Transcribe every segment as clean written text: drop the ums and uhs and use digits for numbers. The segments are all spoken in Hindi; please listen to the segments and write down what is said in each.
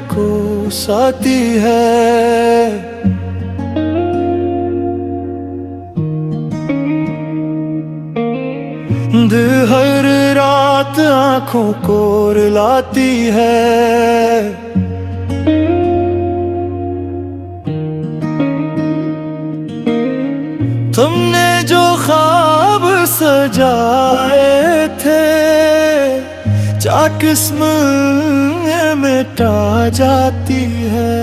को साती है। हर रात आंखों को रुलाती है। तुमने जो ख्वाब सजाए थे चाकिस्म मिटा जाती है।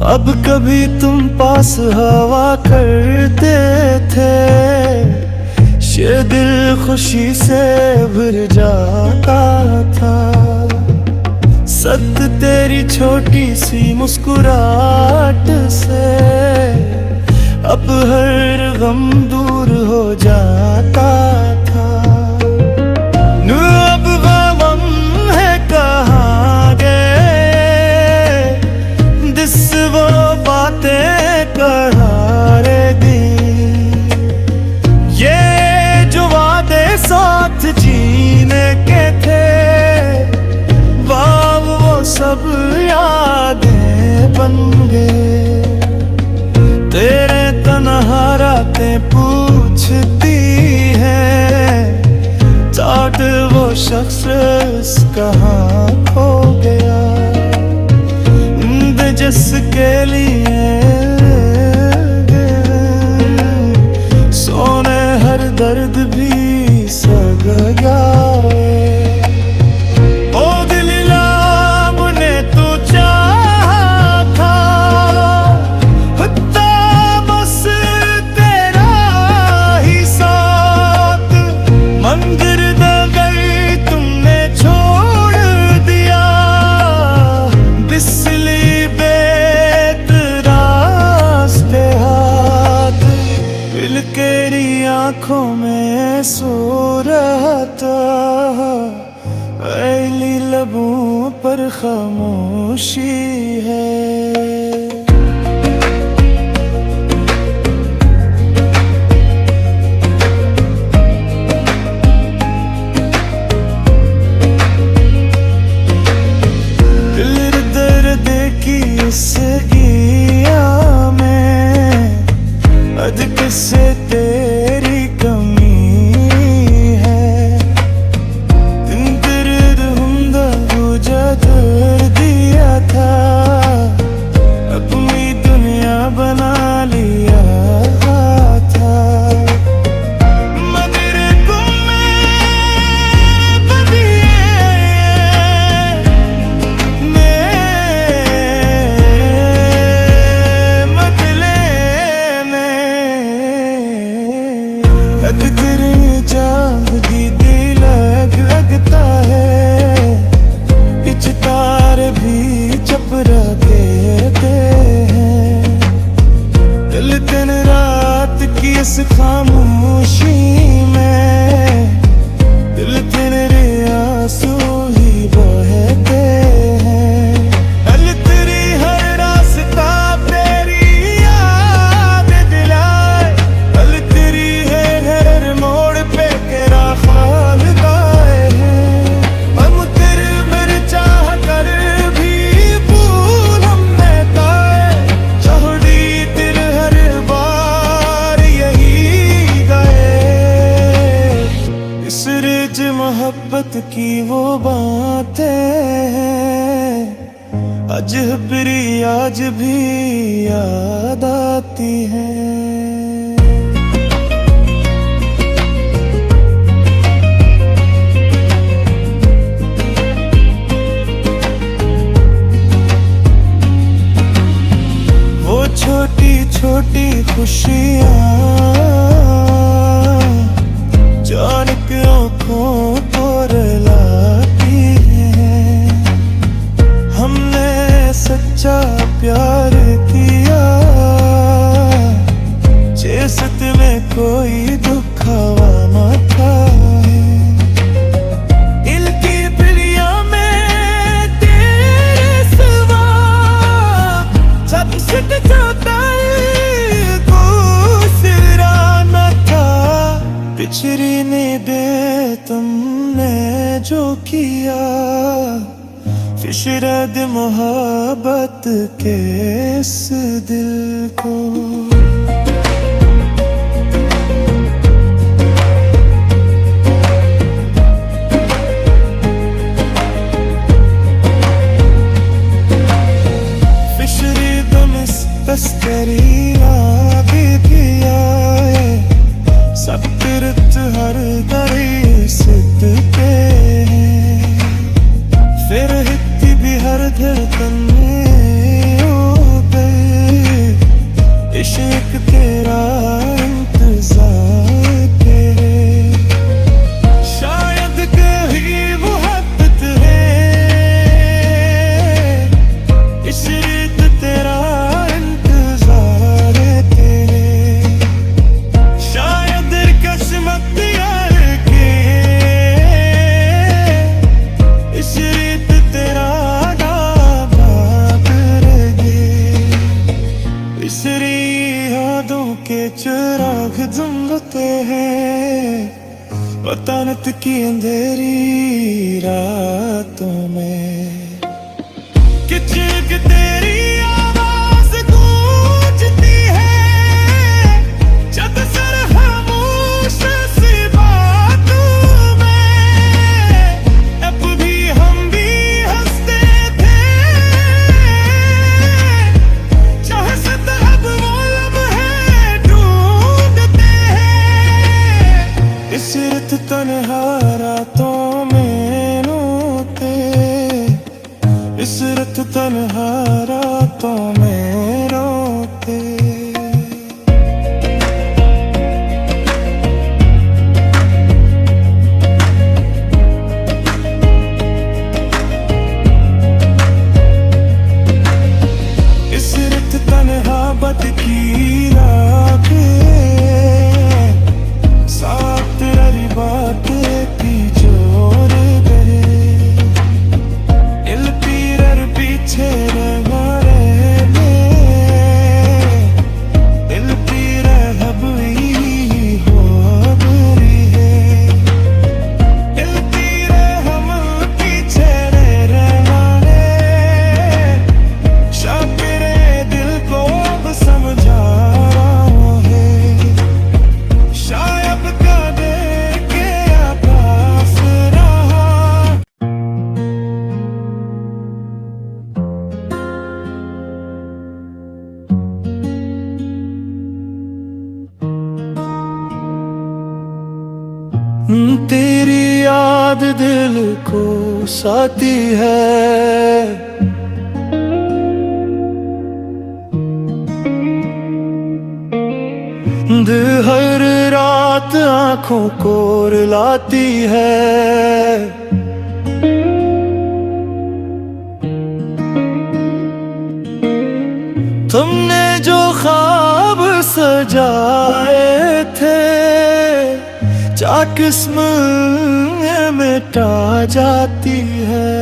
अब कभी तुम पास हवा करते थे, ये दिल खुशी से भर जाता था। सत तेरी छोटी सी मुस्कुराहट से अब हर गम दूर हो जाता था। नू अब गम है कहाँ गए, दिस वो बातें करारे दी। ये जो वादे साथ जीने के थे, सब यादें बन गए। तेरे तन्हा रातें पूछती हैं, चाट वो शख्स कहाँ खो गया। जिसके लिए सोने हर दर्द भी सग गया। आँखों में सो रहा था, ऐली लबों पर खामोशी है। दिल दर्द की इस गिया में अद किससे तेरी कमी है। दिन दर्द हुंदा बुझा कर दिया था, अपनी दुनिया बना लिया था। मगर तुम्हें चांदी दिल लगता है, पिछ तार भी चपरा देते हैं। दिल दिन रात की इस खामोशी में, दिल दिन रे आंसू ही बहते हैं। दिल तेरी हर रास्ता तेरी याद दिलाए, दिल तेरी है हर मोड़ पे तेरा ख्वाब गाए हैं। हम तेरे मेर चाह कर भी भूल हमने गाए, चौड़ी दिल हर बार यही गए। इस रिज मोहब्बत की वो बातें हैं, आज भी याद आती हैं। छोटी छोटी खुशियाँ जान के आँखों को रुलाती हैं। हमने सच्चा प्यार किया, चेसत में कोई दुखावा न था। पिछड़ी नींदें तुमने जो किया फिशरा दे मोहब्बत के इस दिल को। तस्करी आगे किया सब्रत हर दरी सिद्धते फिर हित्ती भी हर धड़कन में हो गए इश्क तेरा इंतजार तेरे। शायद कहीं मोहब्बत है इश्क तेरा चिराग जमते हैं वतनत की अंधेरी रातों में किचक तेरी आवाज गूंजती है जब सर खामोश सी बातों में। अब भी हम भी हंसते थे चाहे सतहब इस तन्हा रातों में रोते इस रात तन्हा रातों में रोते। इस रात तन्हा बद की रात बातें जोर गए इल पीरर पीछे रहे इल पीर हबी हो बुरी है इल पीर हम पीछे रहे शापिरे दिल को अब समझा है शायद का तेरी याद दिल को साती है हर रात आंखों को रुलाती है। तुमने जो ख्वाब सजाए थे किस्म मिटा जाती है।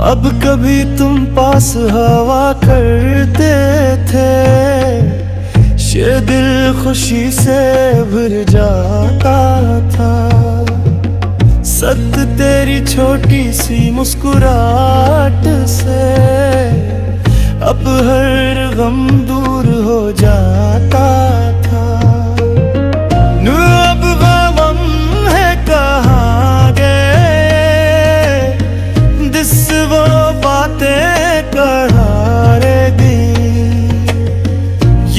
अब कभी तुम पास हवा करते थे ये दिल खुशी से भर जाता था। सत तेरी छोटी सी मुस्कुराहट से अब हर गम दूर हो जाता था। अब गम है कहाँ गए दिस वो बातें करारे दी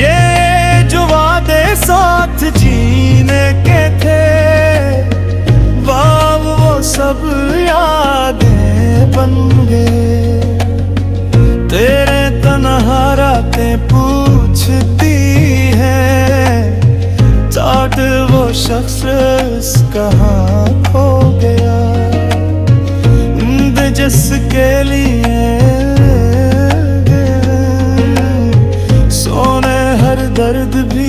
ये जो वादे साथ जीने के थे बाब वो सब यादें बन गए। तेरे तन्हा रातें पूछती हैं चाट वो शख्स कहाँ खो गया जिसके लिए सोने हर दर्द भी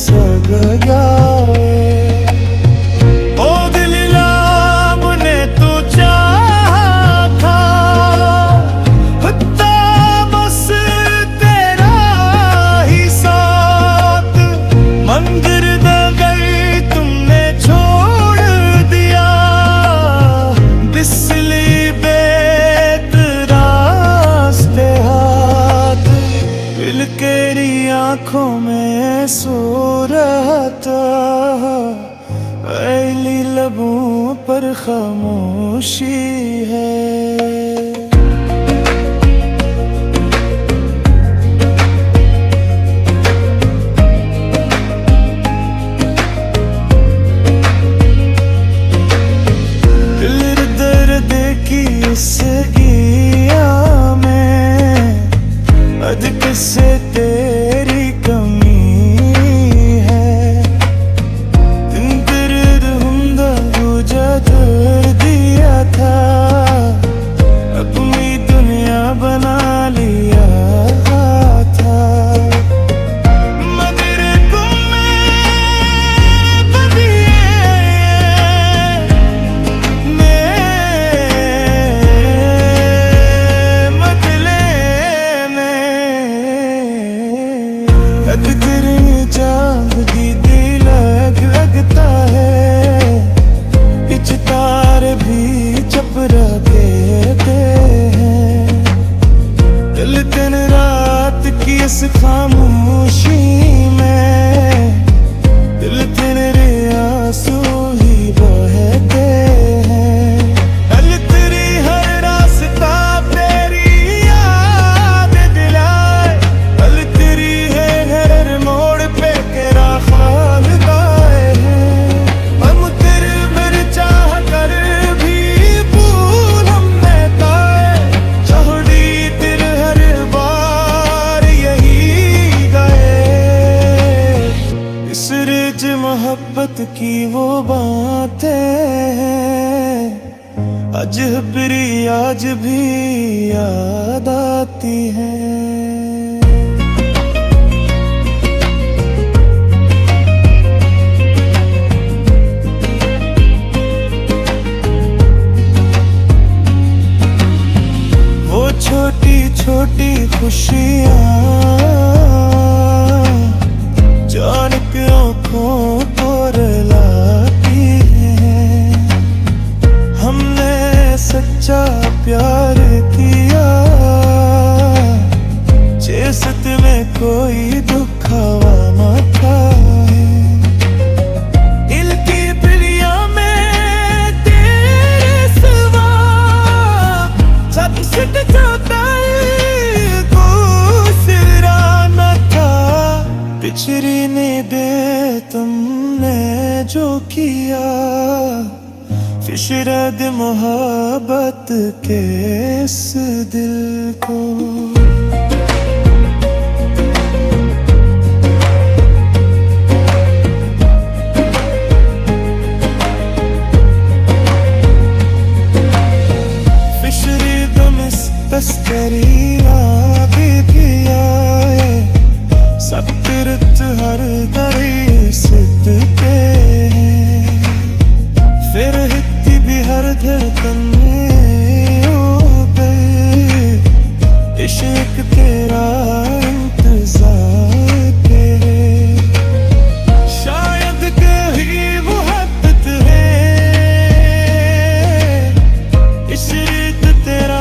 सग गया। ओ दिल मुने तू चाहा था हुत्ता बस तेरा ही साथ मंदिर द गई तुमने लबों पर खामोशी है। किससे तेरी कमी है दिन दर्द हुंदा बुझा कर दिया था अपनी दुनिया बना लिया था मगर को तेरी चांदी दिल लगता है इच तार भी चपरा देते हैं दिल दिन रात की इस खामोशी में दिल तेरे आंसू ही बहते हैं दिल तेरी हर रास्ता तेरी याद दिलाए दिल तेरी मोहब्बत की वो बातें हैं आज भी याद आती हैं। वो छोटी छोटी खुशियाँ जान के आँखों को रुलाती हैं हमने सच्चा प्यार किया चेसत में कोई दुखावा मत है दिल की पिलिया में तेरे सिवा सब सिट जाता पिछड़ी ने दे तुमने जो किया फिशरद मोहब्बत के इस दिल को फिशरी तुम इस तस्करी आगे किया सब तिरत हर दरी सिद्धते फिर हित्ती भी हर धड़कन में पे इश्क तेरा इंतजार करे शायद कहीं मुहब्बत है इस रीत तेरा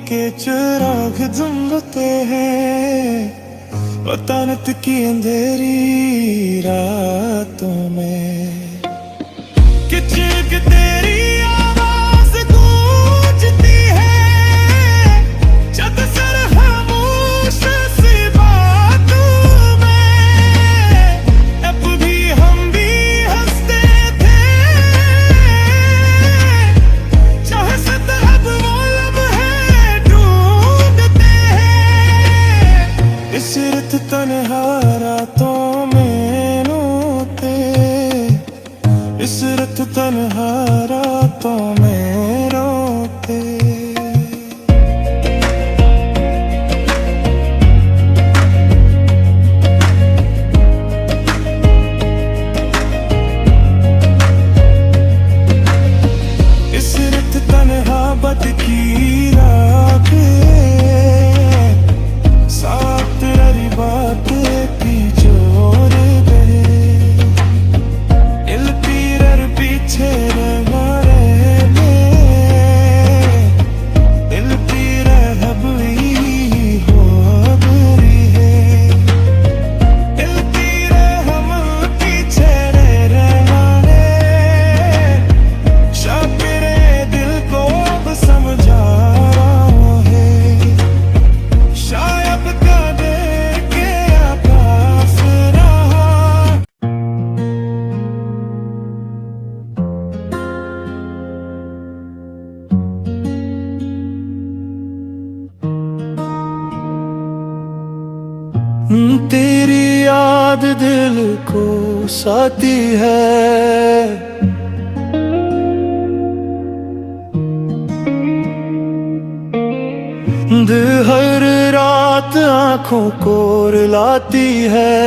के चिराग जमते हैं वतनत की अंधेरी रातों में किचक तेरी आवाज गूंजती है जब सर खामोश सी बातों में अब भी हम भी हंसते थे चाहे सतहब सिरत तन्हा रातों में रोते सिरत तन्हा रातों में रोते सिरत तन्हा बद की रात बात की जोर गए को साथी है। नींद हर रात आंखों को रुलाती है।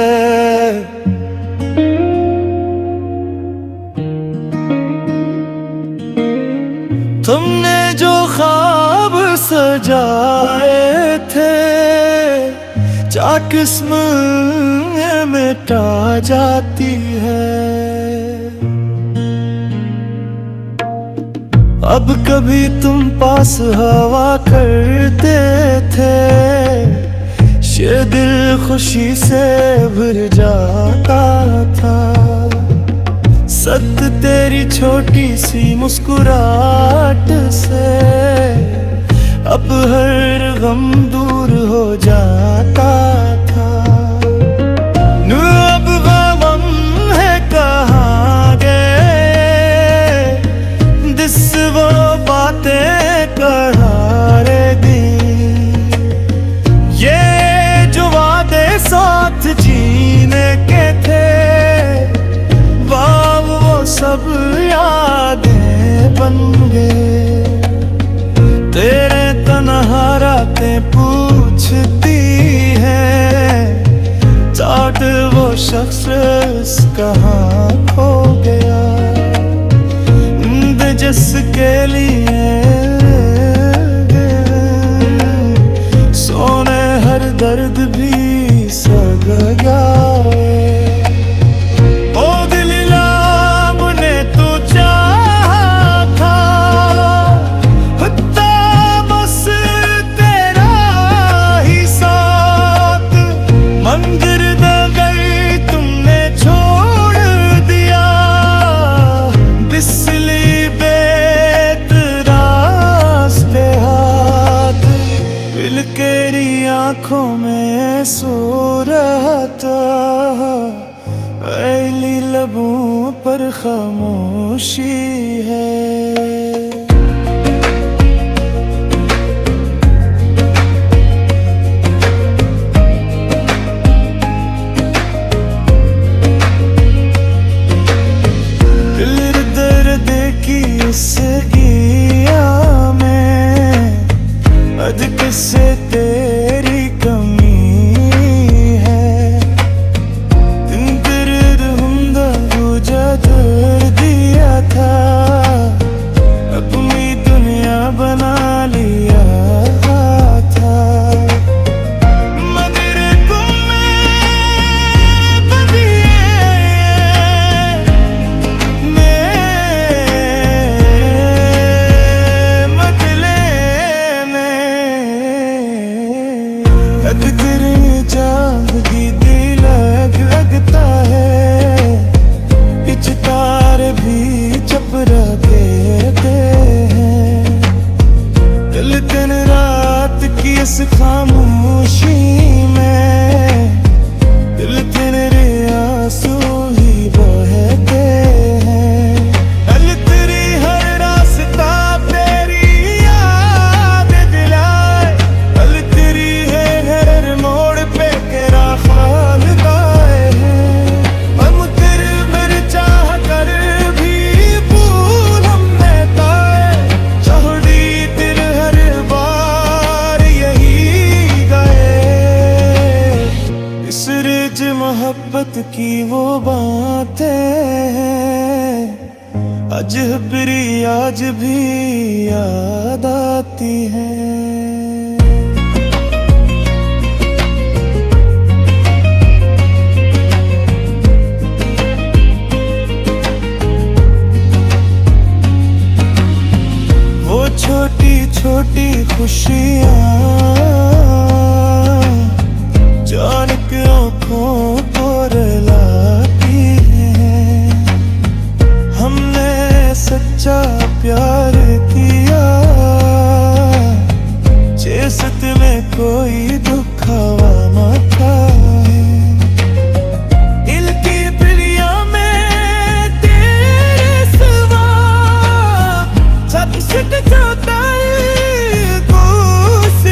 तुमने जो ख्वाब सजाए थे चाकिस्म मिटा जाती है। अब कभी तुम पास हवा करते थे, ये दिल खुशी से भर जाता था। सत तेरी छोटी सी मुस्कुराहट से अब हर गम दूर हो जाता था। अब गम है कहाँ गए, दिस वो बातें करारे दी। ये जो वादे साथ जीने के थे, वो सब यादें बन गए। तेरे तन्हा रातें पूछती हैं, चाट वो शख्स कहाँ खो गया। जिसके लिए सोने हर दर्द भी सग गया। तेरी आंखों में सो रहा था, ऐली लबों पर खामोशी है। दिल दर्द की इस गिया में अद किससे तेरी कमी है। दर्द हुंदा बुझा कर दिया था, अपनी दुनिया बना लिया था। मगर तुम्हें बदिए तेरी चांदगी दिल लगता है, पिछ तार भी चपरा देते हैं। दिल दिन रात की इस खामोशी में, दिल दिन रे आंसू ही बहते हैं। दिल तेरी हर रास्ता तेरी याद दिलाए, दिल तेरी है हर मोड़ पे तेरा ख्याल गाए हैं। हम तेरे मेरे चाह कर भी भूल हमने पाए, छोड़ी तेरे हर बार यही गए। इस रिज मोहब्बत की वो बातें आज भी याद आती हैं। वो छोटी छोटी खुशियाँ जान के आँखों को रुलाती हैं। हमने सच्चा प्यार किया, चेसत में कोई दुखावा न था। दिल की प्रिया में तेरे सिवा सब सिट जाता है, कुछ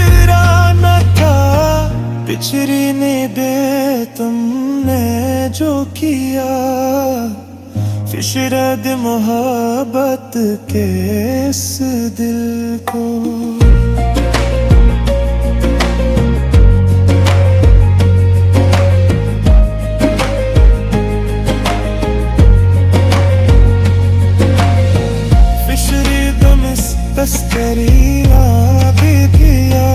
फिशरद मोहब्बत के इस दिल को। फिशरी दमिस तस्करिया भी किया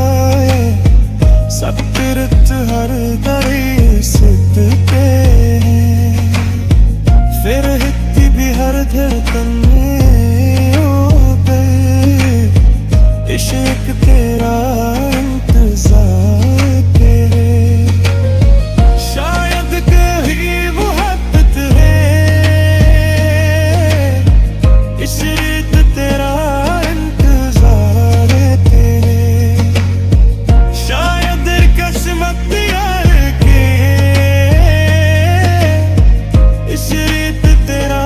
सब तिरत हर दरी सिद्ध के फिर हित्ती भी हर धड़कन में ओ गए इश्क तेरा इंतजार तेरे। शायद कहीं मोहब्बत है इस रीत तेरा इंतजार तेरे। शायद किस्मत यार के इस रीत तेरा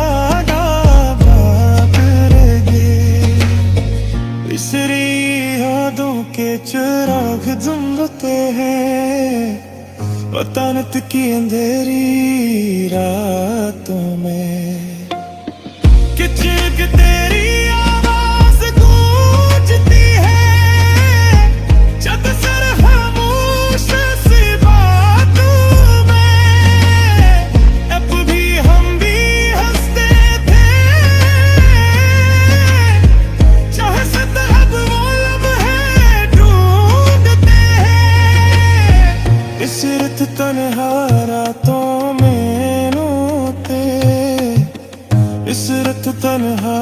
यादों के चिराग जमते हैं वतनत की अंधेरी रातों में। किचक तेरी आवाज गूंजती है छत सर खामोश सी बातों में। अब भी हम भी हंसते थे चाहे सतहब वो लम्हे ढूंढते हैं। इस रत तन्हा रातों में नोते इस रत तन्हा